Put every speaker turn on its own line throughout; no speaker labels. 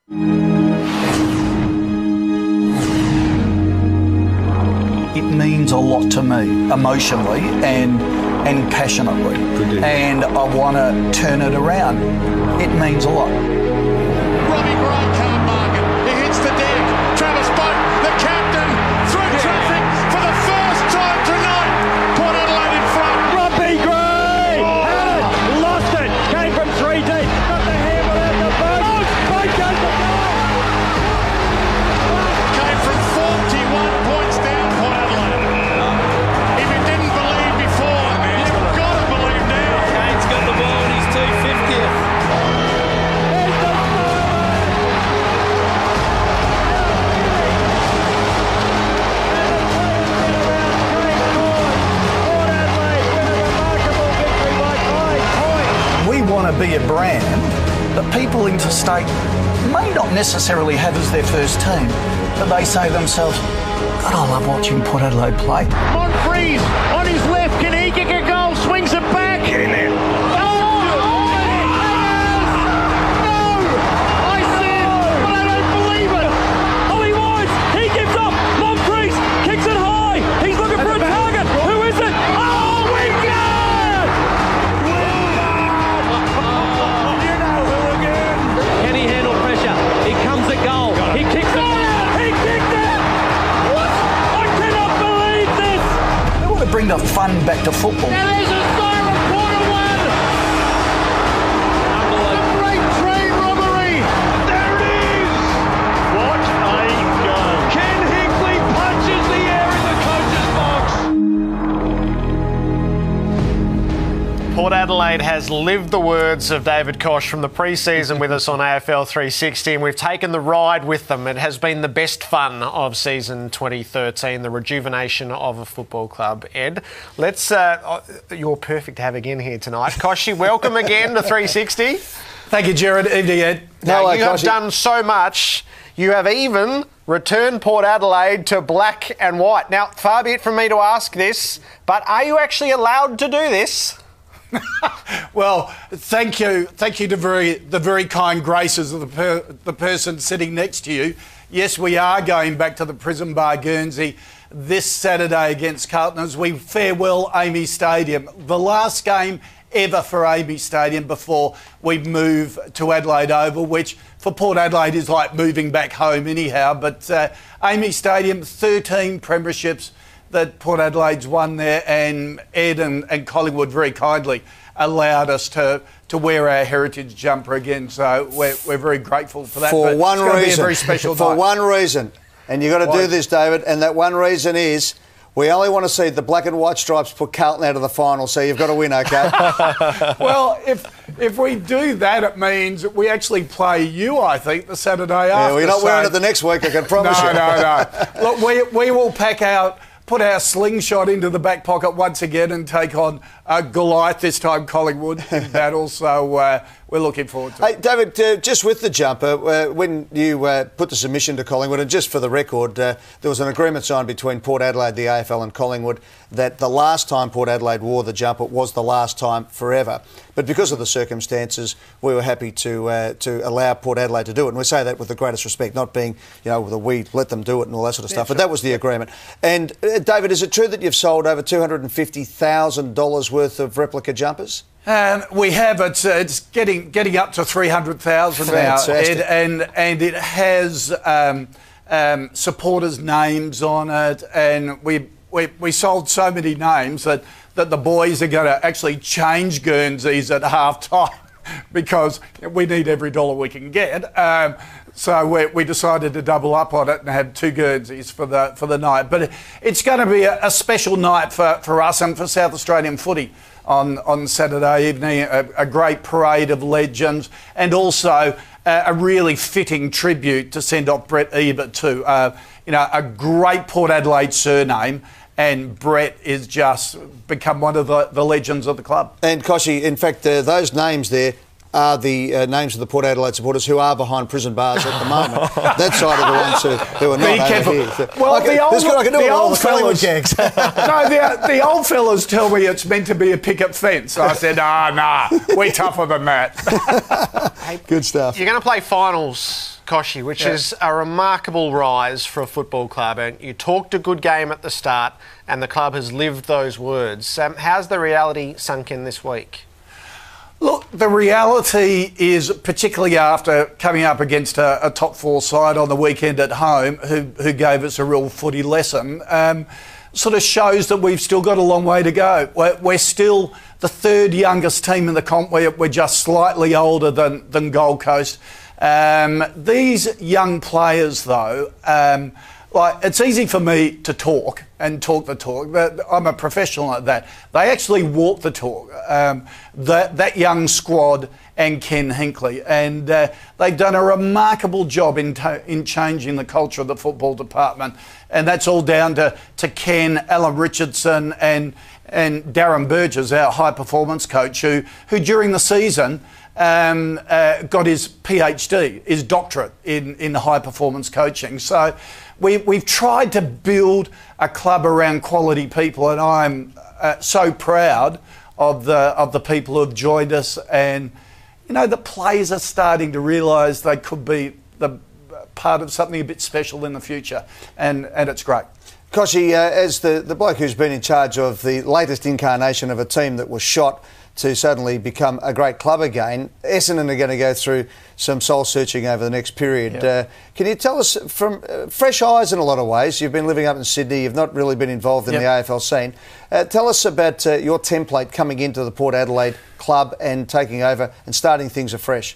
It means a lot to me, emotionally and passionately. And I want to turn it around. It means a lot.
Robbie Gray can't mark it. He hits the deck. Travis Boak, the captain, through traffic for the first time tonight. Port Adelaide in front.
Robbie Gray had it, lost it, came from 3 deep, got the hammer out the boat. Boat goes the goal.
Came from 41 points down, Port Adelaide. If you didn't believe before, you've got to believe now.
Kane's got the ball and he's 250th.
We want to be a brand that people interstate may not necessarily have as their first team, but they say to themselves, God, I love watching Port Adelaide play.
Monfries on his left, can he kick a goal? Swings it back. Get in there.
Bring the fun back to football.
Now there's a siren, quarter one. A great train robbery. There it is. What a goal. Ken Hinkley punches the air in the coach's box. Port Adelaide has lived the words of David Koch from the pre-season with us on AFL 360, and we've taken the ride with them. It has been the best fun of season 2013, the rejuvenation of a football club. Ed, let's... you're perfect to have again here tonight. Koshy, welcome again to 360.
Thank you, Jared. Evening, Ed.
Now, you have done so much. You have even returned Port Adelaide to black and white. Now, far be it from me to ask this, but are you actually allowed to do this?
Well, thank you to the very kind graces of the person sitting next to you. Yes, we are going back to the Prison Bar Guernsey this Saturday against Carlton as we farewell Amy Stadium. The last game ever for Amy Stadium before we move to Adelaide Oval, which for Port Adelaide is like moving back home anyhow. But Amy Stadium, 13 premierships that Port Adelaide's won there, and Ed and Collingwood very kindly allowed us to wear our heritage jumper again. So we're very grateful for that.
For one reason.
Be a very special
for
night.
one reason. And you've got to do this, David, and that one reason is we only want to see the black and white stripes put Carlton out of the final, so you've got to win, OK?
Well, if we do that, it means we actually play you, I think, the Saturday after.
Yeah, well, you're not wearing it the next week, I can promise you.
No. Look, we will pack out, put our slingshot into the back pocket once again and take on Goliath, this time Collingwood, in battle. So we're looking forward to it.
Hey, David, just with the jumper, when you put the submission to Collingwood, and just for the record, there was an agreement signed between Port Adelaide, the AFL and Collingwood that the last time Port Adelaide wore the jumper was the last time forever. But because of the circumstances, we were happy to allow Port Adelaide to do it. And we say that with the greatest respect, not being, we let them do it and all that sort of stuff. Sure. But that was the agreement. And, David, is it true that you've sold over $250,000 worth of replica jumpers?
We have. It's getting up to 300,000 now, Ed, and it has supporters' names on it, and we sold so many names that the boys are going to actually change Guernseys at half time because we need every dollar we can get. So we decided to double up on it and have 2 Guernseys for the night. But it's going to be a special night for us and for South Australian footy on Saturday evening. A great parade of legends, and also a really fitting tribute to send off Brett Ebert too. A great Port Adelaide surname, and Brett is just become one of the legends of the club.
And Koshy, in fact, those names there are the names of the Port Adelaide supporters who are behind prison bars at the moment. That side are the ones who are not over here. So,
well, the old fellas...
the
the old fellas tell me it's meant to be a picket fence. I said, nah, we're tougher than that.
Good stuff.
You're going to play finals Kochie, which is a remarkable rise for a football club. And you talked a good game at the start, and the club has lived those words. How's the reality sunk in this week?
Look, the reality is, particularly after coming up against a top four side on the weekend at home, who gave us a real footy lesson, sort of shows that we've still got a long way to go. We're still the third youngest team in the comp. We're just slightly older than Gold Coast. These young players, though, like, it's easy for me to talk and talk the talk. I'm a professional at that. They actually walk the talk. That young squad and Ken Hinkley, and they've done a remarkable job in changing the culture of the football department, and that's all down to Ken, Alan Richardson, and Darren Burgess, our high performance coach, who during the season got his PhD, his doctorate in high performance coaching. So we've tried to build a club around quality people, and I'm so proud of the people who have joined us. And you know, the players are starting to realise they could be the part of something a bit special in the future, and it's great.
Kochie, as the bloke who's been in charge of the latest incarnation of a team that was shot to suddenly become a great club again, Essendon are going to go through some soul-searching over the next period.
Yep.
Can you tell us, from fresh eyes in a lot of ways, you've been living up in Sydney, you've not really been involved in the AFL scene. Tell us about your template coming into the Port Adelaide club and taking over and starting things afresh.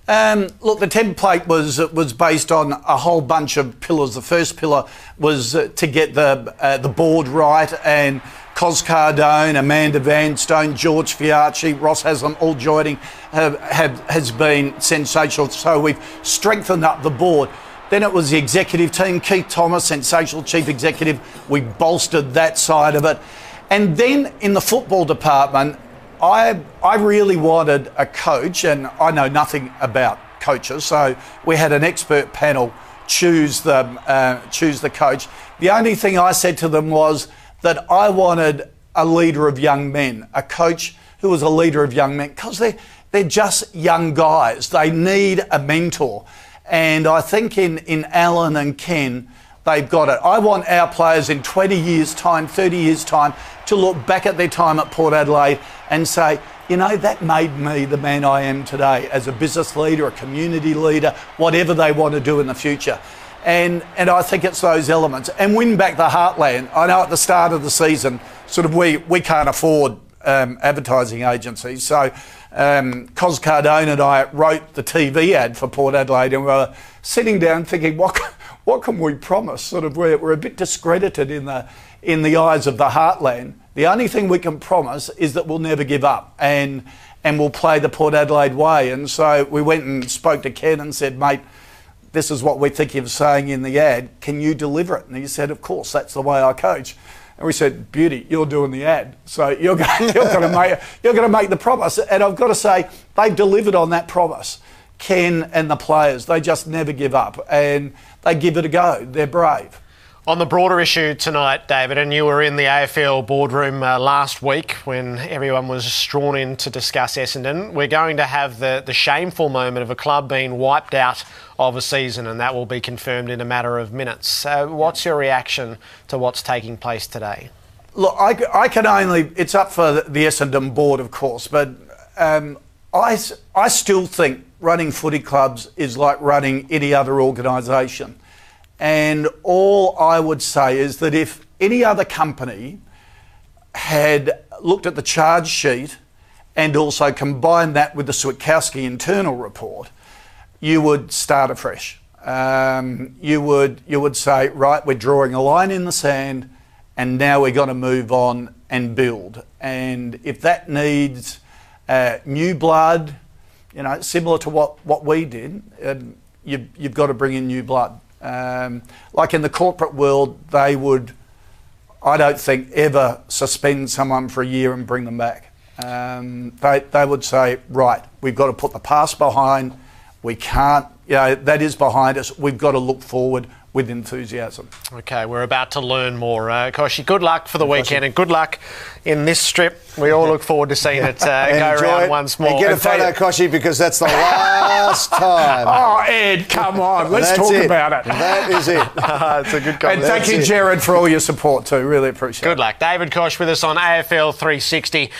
Look, the template was based on a whole bunch of pillars. The first pillar was to get the board right, and Koch Cardone, Amanda Vanstone, George Fiarchi, Ross Haslam, all joining has been sensational. So we've strengthened up the board. Then it was the executive team. Keith Thomas, sensational chief executive. We bolstered that side of it. And then in the football department, I really wanted a coach, and I know nothing about coaches, so we had an expert panel choose the coach. The only thing I said to them was that I wanted a leader of young men, a coach who was a leader of young men, because they're just young guys. They need a mentor. And I think in Alan and Ken, they've got it. I want our players in 20 years' time, 30 years' time, to look back at their time at Port Adelaide and say, you know, that made me the man I am today as a business leader, a community leader, whatever they want to do in the future. And I think it's those elements. And win back the heartland. I know at the start of the season, sort of we can't afford advertising agencies. So Koch Cardone and I wrote the TV ad for Port Adelaide, and we were sitting down thinking, what can we promise? Sort of we're a bit discredited in the eyes of the heartland. The only thing we can promise is that we'll never give up, and we'll play the Port Adelaide way. And so we went and spoke to Ken and said, mate, this is what we think you're saying in the ad. Can you deliver it? And he said, of course, that's the way I coach. And we said, beauty, you're doing the ad, so you're going to make the promise. And I've got to say, they've delivered on that promise. Ken and the players, they just never give up, and they give it a go. They're brave.
On the broader issue tonight, David, and you were in the AFL boardroom last week when everyone was drawn in to discuss Essendon, we're going to have the shameful moment of a club being wiped out of a season, and that will be confirmed in a matter of minutes. What's your reaction to what's taking place today?
Look, I can only... It's up for the Essendon board, of course, but I still think running footy clubs is like running any other organisation. And all I would say is that if any other company had looked at the charge sheet and also combined that with the Switkowski internal report, you would start afresh. You would say, right, we're drawing a line in the sand, and now we're going to move on and build. And if that needs new blood, you know, similar to what we did, you've got to bring in new blood. Like in the corporate world, they would, I don't think, ever suspend someone for a year and bring them back. They would say, right, we've got to put the past behind. We can't that is behind us. We've got to look forward with enthusiasm.
Okay, we're about to learn more. Koshy, good luck for the weekend and good luck in this strip. We all look forward to seeing it go around once more.
And get a photo, Koshy, because that's the last time.
Oh, Ed, come on. Let's talk about it.
That is it.
It's a good conversation.
And thank you, Jared, for all your support too. Really appreciate it.
Good luck. David Koch with us on AFL 360.